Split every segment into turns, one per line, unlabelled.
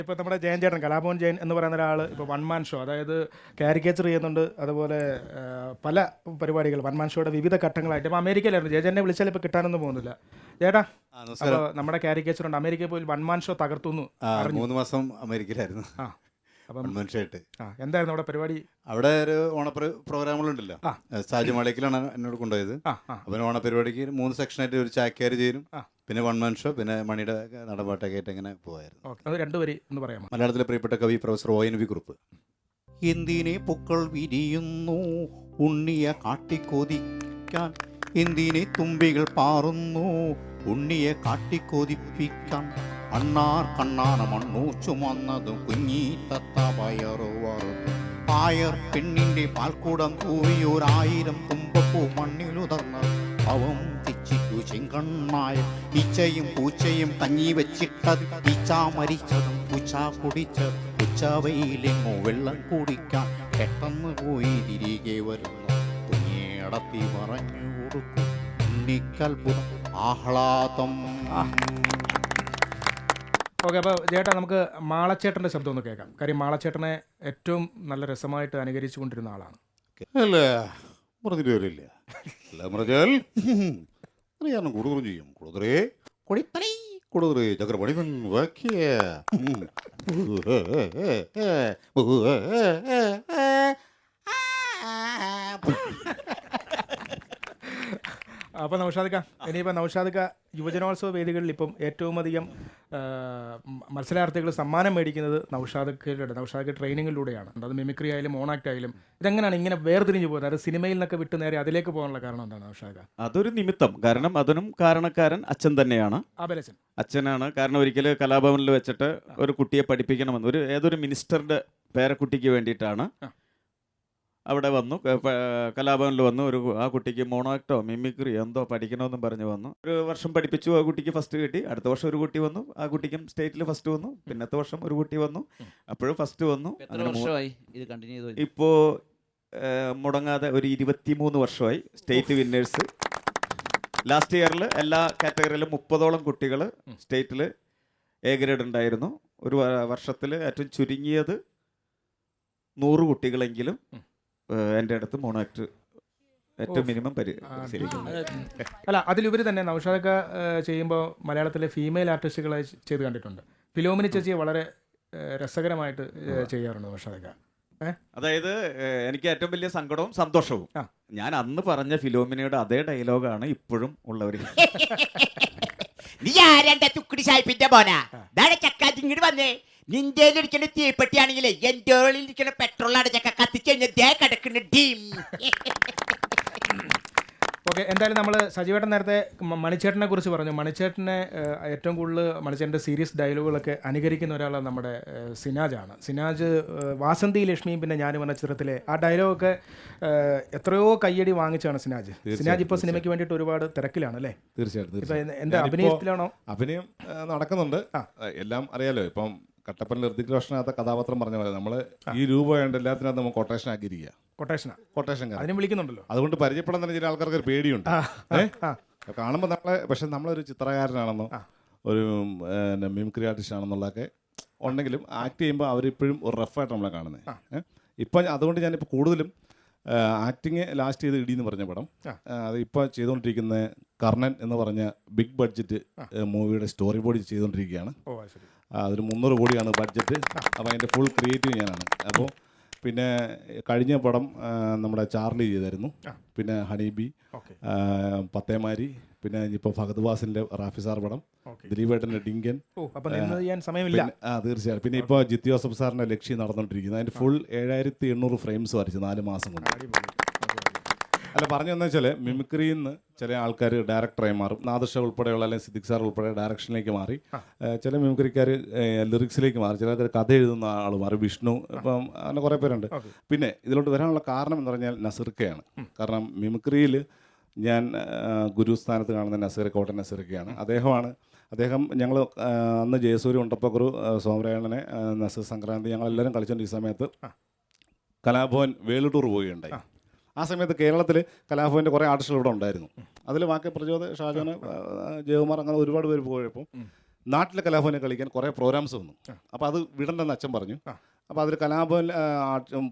ഇപ്പോൾ നമ്മുടെ ജയൻ ചേട്ടൻ, കലാഭവൻ ജയൻ എന്ന് പറയുന്ന ഒരാൾ ഇപ്പോൾ വൺ മാൻ ഷോ, അതായത് കാരിക്കേച്ചർ ചെയ്യുന്നുണ്ട്. അതുപോലെ പല പരിപാടികൾ വൺ മാൻ ഷോയുടെ വിവിധ ഘട്ടങ്ങളായിട്ട്. ഇപ്പോൾ അമേരിക്കയിലായിരുന്നു ജയചേട്ടനെ വിളിച്ചാൽ ഇപ്പോൾ കിട്ടാനൊന്നും പോകുന്നില്ല. ചേട്ടാ, അപ്പോൾ നമ്മുടെ കാരിക്കേച്ചർ ഉണ്ട്, അമേരിക്കയിൽ പോയി വൺ മാൻ ഷോ തകർത്തുന്നു.
3 മാസം അമേരിക്കയിലായിരുന്നു.
അപ്പം
മനുഷ്യമായിട്ട്
എന്തായിരുന്നു അവിടെ പരിപാടി?
അവിടെ ഒരു പ്രോഗ്രാമുകളുണ്ടല്ലോ. സാജു മാളിക്കിലാണ് എന്നോട് കൊണ്ടുപോയത്. അപ്പം ഓണപരിപാടിക്ക് 3 സെക്ഷനായിട്ട് ഒരു ചാക്യാർ ചെയ്യും, പിന്നെ വൺ മാൻ ഷോ, പിന്നെ മണിയുടെ നടപാട്ടൊക്കെ ആയിട്ട് അങ്ങനെ പോയായിരുന്നു.
അത് രണ്ടുപേരി എന്ന് പറയാമോ?
മലയാളത്തിലെ പ്രിയപ്പെട്ട കവി പ്രൊഫസർ ONV കുറുപ്പ്.
എന്തിനെ പൂക്കൾ വിരിയുന്നു ഉണ്ണിയെ കാട്ടിക്കൊതിക്കാൻ, എന്തിനെ തുമ്പികൾ പാറുന്നു ഉണ്ണിയെ കാട്ടിക്കൊതിപ്പിക്കാൻ, അണ്ണാർ കണ്ണാന മണ്ണു ചുമന്നതും കുഞ്ഞി തത്ത പയറുവറുത്തു, പായർ പെണ്ണിന്റെ പാൽക്കൂടം കൂവിയൊരായിരം തുമ്പപ്പൂ മണ്ണിലുതർന്ന് അവം തെച്ചിട്ടു ചെങ്കണ്ണായ ഈച്ചയും പൂച്ചയും കഞ്ഞി വെച്ചിട്ടത്, ഈച്ച മരിച്ചതും പൂച്ച കുടിച്ചത്, ഉച്ചവയിലെങ്ങോ വെള്ളം കുടിക്കാൻ പെട്ടെന്ന് പോയി തിരികെ വരുന്നു, കുഞ്ഞേടത്തി പറഞ്ഞു കൊടുക്കും ഉണ്ണിക്കൽപ്പുറം ആഹ്ലാദം.
ഓക്കെ, അപ്പോൾ ചേട്ടാ നമുക്ക് മാളച്ചേട്ടൻ്റെ ശബ്ദം ഒന്ന് കേൾക്കാം. കാര്യം മാളച്ചേട്ടനെ ഏറ്റവും നല്ല രസമായിട്ട് അനുകരിച്ചു കൊണ്ടിരുന്ന ആളാണ്.
അല്ലേ പറഞ്ഞിട്ട് വരില്ല, എല്ലാം പറഞ്ഞാൽ അറിയാനും കൂടുതലും ചെയ്യും. കൊടുതറേ കൊടിത്തലൈ കൊടുതറേ ചക്രപണി വാക്കിയ
അപ്പോൾ നൗഷാദ് ഇനിയിപ്പോൾ നൗഷാദ് യുവജനോത്സവ വേദികളിൽ ഇപ്പം ഏറ്റവും അധികം മത്സരാർത്ഥികൾ സമ്മാനം മേടിക്കുന്നത് നൗഷാദ് ട്രെയിനിങ്ങിലൂടെയാണ്. അത് മിമിക്രി ആയാലും മോണാക്ട് ആയാലും. ഇതെങ്ങനെയാണ് ഇങ്ങനെ വേർതിരിഞ്ഞു പോകുന്നത്? അത് സിനിമയിൽ നിന്നൊക്കെ വിട്ട് നേരെ അതിലേക്ക് പോകാനുള്ള കാരണം എന്താണ് നൗഷാദ്?
അതൊരു നിമിത്തം, കാരണം അതിനും കാരണക്കാരൻ അച്ഛൻ തന്നെയാണ്. അച്ഛനാണ് കാരണം. ഒരിക്കൽ കലാഭവനിൽ വെച്ചിട്ട് ഒരു കുട്ടിയെ പഠിപ്പിക്കണമെന്ന് ഏതൊരു മിനിസ്റ്ററുടെ പേരക്കുട്ടിക്ക് വേണ്ടിയിട്ടാണ് അവിടെ വന്നു, കലാഭവനിൽ വന്നു. ആ കുട്ടിക്ക് മോണോക്ടോ മിമിക്രി എന്തോ പഠിക്കണമെന്നും പറഞ്ഞു വന്നു. ഒരു വർഷം പഠിപ്പിച്ചു, ആ കുട്ടിക്ക് ഫസ്റ്റ് കിട്ടി. അടുത്ത വർഷം ഒരു കുട്ടി വന്നു, ആ കുട്ടിക്കും സ്റ്റേറ്റിൽ ഫസ്റ്റ് വന്നു. പിന്നത്തെ വർഷം ഒരു കുട്ടി വന്നു, അപ്പോഴും ഫസ്റ്റ് വന്നു. ഇപ്പോൾ മുടങ്ങാതെ ഒരു 23 വർഷമായി സ്റ്റേറ്റ് വിന്നേഴ്സ്. ലാസ്റ്റ് ഇയറിൽ എല്ലാ കാറ്റഗറിയിലും 30ഓളം കുട്ടികൾ സ്റ്റേറ്റിൽ എ ഗ്രേഡ് ഉണ്ടായിരുന്നു. ഒരു വർഷത്തിൽ ഏറ്റവും ചുരുങ്ങിയത് 100 കുട്ടികളെങ്കിലും എൻ്റെ അടുത്ത് മോണോആക്ട് ഏറ്റവും മിനിമം
അല്ല, അതിലുപരി തന്നെ നൗഷാദൊക്കെ ചെയ്യുമ്പോൾ മലയാളത്തിലെ ഫീമെയിൽ ആർട്ടിസ്റ്റുകളെ ചെയ്ത് കണ്ടിട്ടുണ്ട്. ഫിലോമിനി ചേച്ചിയെ വളരെ രസകരമായിട്ട് ചെയ്യാറുണ്ട് നൗഷാദൊക്കെ.
അതായത് എനിക്ക് ഏറ്റവും വലിയ സങ്കടവും സന്തോഷവും, ഞാൻ അന്ന് പറഞ്ഞ ഫിലോമിനയുടെ അതേ ഡയലോഗാണ് ഇപ്പോഴും ഉള്ളവർ.
നീ ആരാണ്ട തുക്കുടി സാഹിബിന്റെ മോനാ? ചക്കാത്തിങ്ങോട്ട് വന്നേ. നിന്റെ ഇരിക്കുന്ന തീപ്പെട്ടിയാണെങ്കിലേ എന്റെ ഇരിക്കുന്ന പെട്രോളാണ് ചക്ക കത്തിച്ച് കഴിഞ്ഞാൽ കിടക്കുന്ന ടീം.
ഓക്കെ, എന്തായാലും നമ്മൾ സജീവേട്ടൻ നേരത്തെ മണിച്ചേട്ടനെ കുറിച്ച് പറഞ്ഞു. മണിച്ചേട്ടനെ ഏറ്റവും കൂടുതൽ മണിച്ചേട്ടൻ്റെ സീരിയസ് ഡയലോഗുകളൊക്കെ അനുകരിക്കുന്ന ഒരാളാണ് നമ്മുടെ സിനാജാണ്. സിനാജ് വാസന്തി ലക്ഷ്മിയും പിന്നെ ഞാനും എന്ന ചിത്രത്തിലെ ആ ഡയലോഗൊക്കെ എത്രയോ കയ്യടി വാങ്ങിച്ചാണ് സിനാജ്. ഇപ്പോൾ സിനിമയ്ക്ക് വേണ്ടിയിട്ട് ഒരുപാട് തിരക്കിലാണ് അല്ലേ?
തീർച്ചയായിട്ടും.
എന്താ അഭിനയത്തിലാണോ?
അഭിനയം നടക്കുന്നുണ്ട്, എല്ലാം അറിയാലോ. ഇപ്പം കട്ടപ്പന ഋതിക് റോഷനകത്ത കഥാപാത്രം പറഞ്ഞ പോലെ നമ്മൾ ഈ രൂപ വേണ്ട എല്ലാത്തിനകത്ത് നമ്മൾ കൊട്ടേഷൻ ആക്കിയിരിക്കുക. കൊട്ടേഷൻ അതിനും വിളിക്കുന്നുണ്ടല്ലോ. അതുകൊണ്ട് പരിചയപ്പെടാൻ തന്നെ ചില ആൾക്കാർക്ക് ഒരു പേടിയുണ്ട്. കാണുമ്പോൾ പക്ഷെ നമ്മളൊരു ചിത്രകാരനാണെന്നോ ഒരു മിമിക്രി ആർട്ടിസ്റ്റ് ആണെന്നുള്ളതൊക്കെ ഉണ്ടെങ്കിലും ആക്ട് ചെയ്യുമ്പോൾ അവരിപ്പോഴും ഒരു റഫായിട്ട് നമ്മളെ കാണുന്നത്. ഇപ്പം അതുകൊണ്ട് ഞാനിപ്പോൾ കൂടുതലും ആക്ടിങ് ലാസ്റ്റ് ചെയ്ത് ഇടിയെന്ന് പറഞ്ഞ പടം, അത് ഇപ്പോൾ ചെയ്തുകൊണ്ടിരിക്കുന്ന കർണൻ എന്ന് പറഞ്ഞ ബിഗ് ബഡ്ജറ്റ് മൂവിയുടെ സ്റ്റോറി ബോർഡ് ചെയ്തുകൊണ്ടിരിക്കുകയാണ്. അതൊരു 300 കോടിയാണ് ബഡ്ജറ്റ്. അപ്പോൾ അതിൻ്റെ ഫുൾ ക്രിയേറ്റീവ് ഞാനാണ്. അപ്പോൾ പിന്നെ കഴിഞ്ഞ പടം നമ്മുടെ ചാർലി ചെയ്തായിരുന്നു, പിന്നെ ഹണീബി, പത്തേമാരി, പിന്നെ ഇപ്പോൾ ഫഹദ് വാസിൻ്റെ റാഫി സാർ പടം, ദിലീപേട്ടൻ്റെ ഡിങ്കൻ. തീർച്ചയായും. പിന്നെ ഇപ്പോൾ ജിത്തി ജോസഫ് സാറിൻ്റെ ലക്ഷ്യം നടന്നുകൊണ്ടിരിക്കുന്നത്. അതിൻ്റെ ഫുൾ 7800 ഫ്രെയിംസ് വരച്ച് 4 മാസം കൊണ്ട്. അല്ല, പറഞ്ഞു എന്ന് വെച്ചാൽ മിമിക്രിയിൽ നിന്ന് ചില ആൾക്കാർ ഡയറക്ടറായി മാറും. നാദർഷ ഉൾപ്പെടെയുള്ള അല്ലെങ്കിൽ സിദ്ദിഖ് സാർ ഉൾപ്പെടെ ഡയറക്ഷനിലേക്ക് മാറി. ചില മിമിക്രിക്കാർ ലിറിക്സിലേക്ക് മാറി. ചില കഥ എഴുതുന്ന ആൾ മാറി. വിഷ്ണു, ഇപ്പം അങ്ങനെ കുറേ പേരുണ്ട്. പിന്നെ ഇതിലോട്ട് വരാനുള്ള കാരണം എന്ന് പറഞ്ഞാൽ നസീർക്കയാണ്. കാരണം മിമിക്രിയിൽ ഞാൻ ഗുരുസ്ഥാനത്ത് കാണുന്ന നസീർ കോട്ടൻ നസീർക്കയാണ്. അദ്ദേഹം ഞങ്ങൾ അന്ന് ജയസൂര്യ ഉണ്ടപ്പക്കുറു സോമരായണനെ നസീർ സംക്രാന്തി ഞങ്ങളെല്ലാവരും കളിച്ചുകൊണ്ടിരിക്കുന്ന സമയത്ത് കലാഭവൻ വേൾഡ് ടൂർ പോവുകയുണ്ടായി. ആ സമയത്ത് കേരളത്തിൽ കലാഭവൻ്റെ കുറേ ആർട്ടിസ്റ്റുകൾ ഇവിടെ ഉണ്ടായിരുന്നു. അതിൽ വാക്യ പ്രചോദ, ഷാജോന്, ജയകുമാർ, അങ്ങനെ ഒരുപാട് പേര് പോയപ്പോൾ നാട്ടിലെ കലാഭവനെ കളിക്കാൻ കുറേ പ്രോഗ്രാംസ് വന്നു. അപ്പോൾ അത് വിടണ്ടെന്ന് അച്ഛൻ പറഞ്ഞു. അപ്പോൾ അതിൽ കലാഭവൻ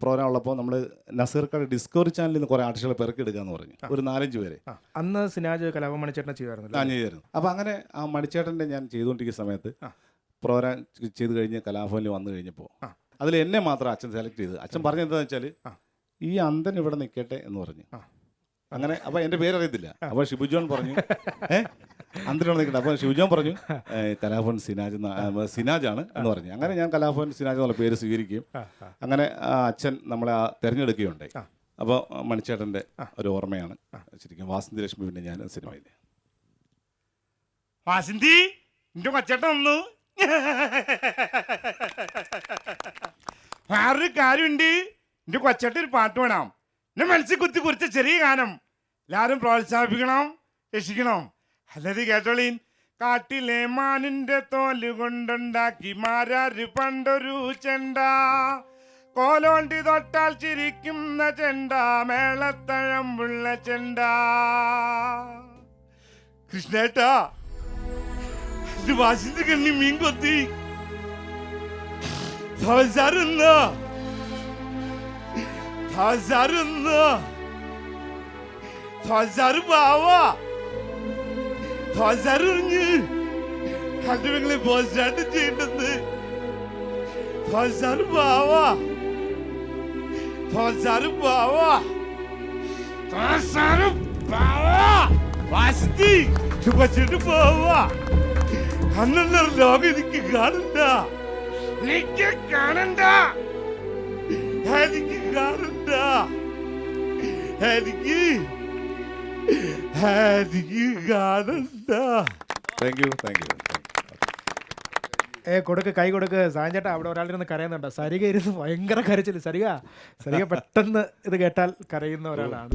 പ്രോഗ്രാം ഉള്ളപ്പോൾ നമ്മൾ നസീർക്കാട് ഡിസ്കവറി ചാനലിൽ നിന്ന് കുറേ ആർട്ടിസ്റ്റുകളെ പെറുക്കിയെടുക്കാമെന്ന് പറഞ്ഞു. ഒരു 4-5 പേരെ.
അന്ന് സിനാജ് കലാഭവൻ മണിച്ചേട്ടനെ ചെയ്യുമായിരുന്നു.
ഞാൻ ചെയ്യായിരുന്നു. അപ്പോൾ അങ്ങനെ ആ മണിച്ചേട്ടൻ്റെ ഞാൻ ചെയ്തുകൊണ്ടിരിക്കുന്ന സമയത്ത് പ്രോഗ്രാം ചെയ്ത് കഴിഞ്ഞ് കലാഭവനിൽ വന്നു കഴിഞ്ഞപ്പോൾ അതിൽ എന്നെ മാത്രം അച്ഛൻ സെലക്ട് ചെയ്ത്. അച്ഛൻ പറഞ്ഞെന്താണെന്ന് വെച്ചാൽ ഈ അന്തൻ ഇവിടെ നിൽക്കട്ടെ എന്ന് പറഞ്ഞു. അങ്ങനെ അപ്പോൾ എൻ്റെ പേരറിയത്തില്ല. അപ്പോൾ ഷിബു ജോൺ പറഞ്ഞു അന്തനോട് നിൽക്കട്ടെ. അപ്പോൾ ഷിബു ജോൺ പറഞ്ഞു കലാഭവൻ സിനാജാണ് എന്ന് പറഞ്ഞു. അങ്ങനെ ഞാൻ കലാഭവൻ സിനാജ് എന്നുള്ള പേര് സ്വീകരിക്കുകയും അങ്ങനെ അച്ഛൻ നമ്മളെ തിരഞ്ഞെടുക്കുകയുണ്ടായി. അപ്പോൾ മണിച്ചേട്ടൻ്റെ ഒരു ഓർമ്മയാണ് ശരിക്കും വാസന്തി ലക്ഷ്മി പിന്നെ ഞാൻ സിനിമയിൽ.
വാസന്തി എൻ്റെ കൊച്ചേട്ടൻ വന്നു. വേറൊരു കാര്യമുണ്ട്, എൻ്റെ കൊച്ചേട്ടൻ ഒരു പാട്ട് വേണം. എന്നെ മനസ്സിൽ കുത്തി കുറിച്ച ചെറിയ ഗാനം എല്ലാവരും പ്രോത്സാഹിപ്പിക്കണം, രക്ഷിക്കണം. അല്ലത് കേട്ടോളീൻ. കാട്ടിലെ മാനിന്റെ തോല് കൊണ്ടുണ്ടാക്കി മാരാര് പണ്ടൊരു ചെണ്ട, കോലോണ്ടി തൊട്ടാൽ ചിരിക്കുന്ന ചെണ്ട, മേളത്തഴമ്പുള്ള ചെണ്ട. കൃഷ്ണേട്ടാ വാശിന്റെ കണ്ണി മീൻ കൊത്തി കണ്ടുങ്ങളെ പോസ്റ്റായിട്ട് ചെയ്യേണ്ടത് വച്ചിട്ട് പോവാ. അന്നൊന്നും ലോകം എനിക്ക് കാണണ്ട, എനിക്ക് കാണണ്ട, എനിക്ക് കാണണ്ട, എനിക്ക് കാണണ്ട.
Thank you.
കൊടുക്ക്, കൈ കൊടുക്ക്. സാഞ്ചേട്ടാ അവിടെ ഒരാളിരുന്ന് കരയുന്നുണ്ട്. സരിക ഇരുന്ന് ഭയങ്കര കരച്ചില്. സരിക പെട്ടെന്ന് ഇത് കേട്ടാൽ കരയുന്ന ഒരാളാണ്.